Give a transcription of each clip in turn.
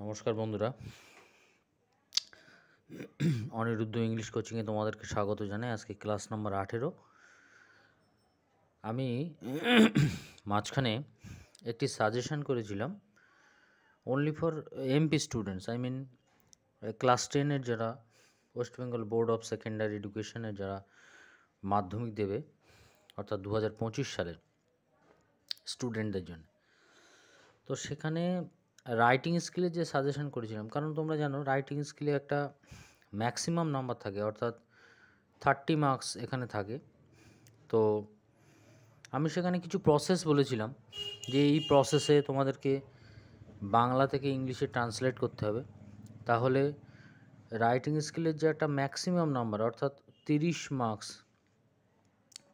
নমস্কার বন্ধুরা, অনিরুদ্ধ ইংলিশ কোচিংয়ে তোমাদেরকে স্বাগত জানাই। আজকে ক্লাস নাম্বার 18। আমি মাঝখানে একটি সাজেশন করেছিলাম only for MP students, I mean class 10-এর যারা West Bengal board of secondary এডুকেশনের যারা মাধ্যমিক দেবে, অর্থাৎ 2025 সালের স্টুডেন্টদের জন্য। তো সেখানে রাইটিং স্কিলের যে সাজেশন করেছিলাম, কারণ তোমরা জানো রাইটিং স্কিলে একটা ম্যাক্সিমাম নাম্বার থাকে, অর্থাৎ 30 মার্কস এখানে থাকে। তো আমি সেখানে কিছু প্রসেস বলেছিলাম যে এই প্রসেসে তোমাদেরকে বাংলা থেকে ইংলিশে ট্রান্সলেট করতে হবে, তাহলে রাইটিং স্কিলের যে একটা ম্যাক্সিমাম নাম্বার অর্থাৎ 30 মার্কস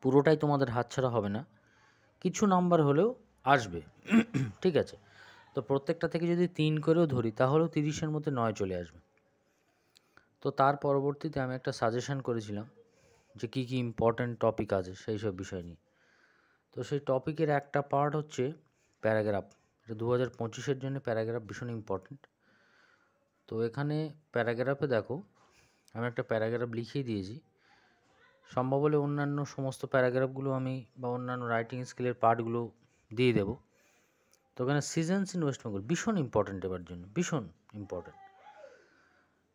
পুরোটাই তোমাদের হাতছাড়া হবে না, কিছু নাম্বার হলেও আসবে। ঠিক আছে, তো প্রত্যেকটা থেকে যদি 3 করেও ধরি তাহলেও 30-এর মধ্যে 9 চলে আসবে। তো তার পরবর্তীতে আমি একটা সাজেশন করেছিলাম যে কী কী ইম্পর্ট্যান্ট টপিক আছে সেই সব বিষয় নিয়ে। তো সেই টপিকের একটা পার্ট হচ্ছে প্যারাগ্রাফ। এটা 2025-এর জন্য প্যারাগ্রাফ ভীষণ ইম্পর্ট্যান্ট। তো এখানে প্যারাগ্রাফে দেখো, আমি একটা প্যারাগ্রাফ লিখিয়ে দিয়েছি। সম্ভব হলে অন্যান্য সমস্ত প্যারাগ্রাফগুলো আমি বা অন্যান্য রাইটিং স্কিলের পার্টগুলো দিয়ে দেবো। তো এখানে সিজনস ইন ওয়েস্ট বেঙ্গল ভীষণ ইম্পর্ট্যান্ট, এবার জন্য ভীষণ ইম্পর্ট্যান্ট।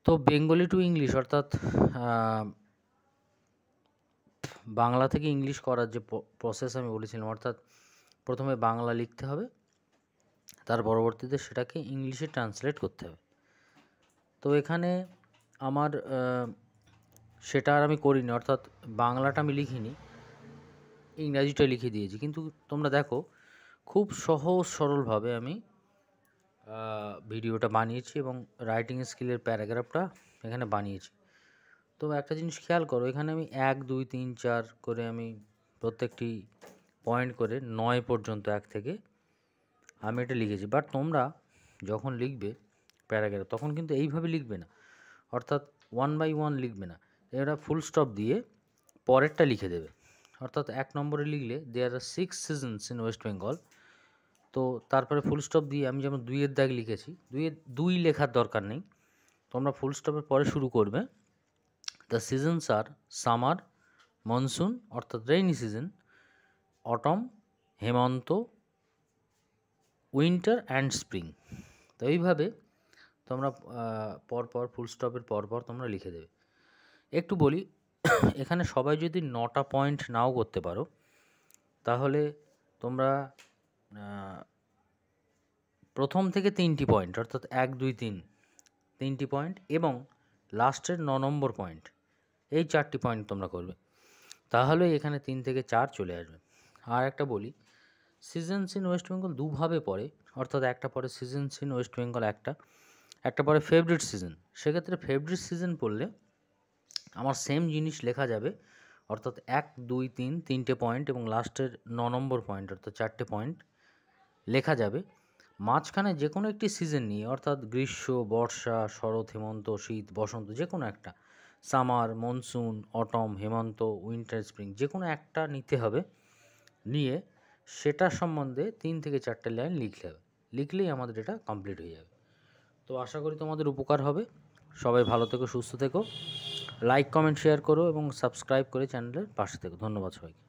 তো বেঙ্গলি টু ইংলিশ, অর্থাৎ বাংলা থেকে ইংলিশ করার যে প্রসেস আমি বলেছিলাম, অর্থাৎ প্রথমে বাংলা লিখতে হবে, তার পরবর্তীতে সেটাকে ইংলিশে ট্রান্সলেট করতে হবে। তো এখানে আমার সেটা আর আমি করিনি, অর্থাৎ বাংলাটা আমি লিখিনি, ইংরাজিটা লিখে দিয়েছি। কিন্তু তোমরা দেখো খুব সহজ সরলভাবে আমি ভিডিওটা বানিয়েছি এবং রাইটিং স্কিলের প্যারাগ্রাফটা এখানে বানিয়েছি। তো একটা জিনিস খেয়াল করো, এখানে আমি 1, 2, 3, 4 করে আমি প্রত্যেকটি পয়েন্ট করে 9 পর্যন্ত 1 থেকে আমি এটা লিখেছি। বাট তোমরা যখন লিখবে প্যারাগ্রাফ তখন কিন্তু এইভাবে লিখবে না, অর্থাৎ 1 by 1 লিখবে না, এটা ফুল স্টপ দিয়ে পরেরটা লিখে দেবে। অর্থাৎ 1 নম্বরে লিখলে দেয়ার আর 6 সিজনস ইন ওয়েস্ট বেঙ্গল, তো তারপরে ফুল স্টপ দিয়ে আমি যেমন 2-এর দাগ লিখেছি, 2 লেখার দরকার নেই, তোমরা ফুল স্টপের পরে শুরু করবে। দ্য সিজনস আর সামার, মনসুন অর্থাৎ রেইনি সিজন, অটম হেমন্ত, উইন্টার অ্যান্ড স্প্রিং। তো এইভাবে তোমরা পরপর ফুল স্টপের পরপর তোমরা লিখে দেবে। একটু বলি, এখানে সবাই যদি 9টা পয়েন্ট নাও করতে পারো, তাহলে তোমরা প্রথম থেকে 3টি পয়েন্ট, অর্থাৎ 1, 2, 3টি পয়েন্ট এবং লাস্টের 9 নম্বর পয়েন্ট, এই 4টি পয়েন্ট তোমরা করবে, তাহলে এখানে 3 থেকে 4 চলে আসবে। আর একটা বলি, সিজনস ইন ওয়েস্ট বেঙ্গল দুভাবে পড়ে, অর্থাৎ একটা পড়ে সিজনস ইন ওয়েস্ট বেঙ্গল, একটা পড়ে ফেভারিট সিজন। সেক্ষেত্রে ফেভারিট সিজন পড়লে আমার সেম জিনিস লেখা যাবে, অর্থাৎ 1, 2, 3 তিনটে পয়েন্ট এবং লাস্টের 9 নম্বর পয়েন্ট অর্থাৎ 4টে পয়েন্ট লেখা যাবে। মাঝখানে যে কোনো একটি সিজন নিয়ে, অর্থাৎ গ্রীষ্ম, বর্ষা, শরৎ, হেমন্ত, শীত, বসন্ত, যে কোনো একটা, সামার, মনসুন, অটম, হেমন্ত, উইন্টার, স্প্রিং, যে কোনো একটা নিতে হবে, নিয়ে সেটা সম্বন্ধে 3 থেকে 4টে লাইন লিখলে হবে, লিখলেই আমাদের এটা কমপ্লিট হয়ে যাবে। তো আশা করি তোমাদের উপকার হবে। সবাই ভালো থেকো, সুস্থ থেকো, লাইক, কমেন্ট, শেয়ার করো এবং সাবস্ক্রাইব করে চ্যানেলের পাশে থেকো। ধন্যবাদ সবাইকে।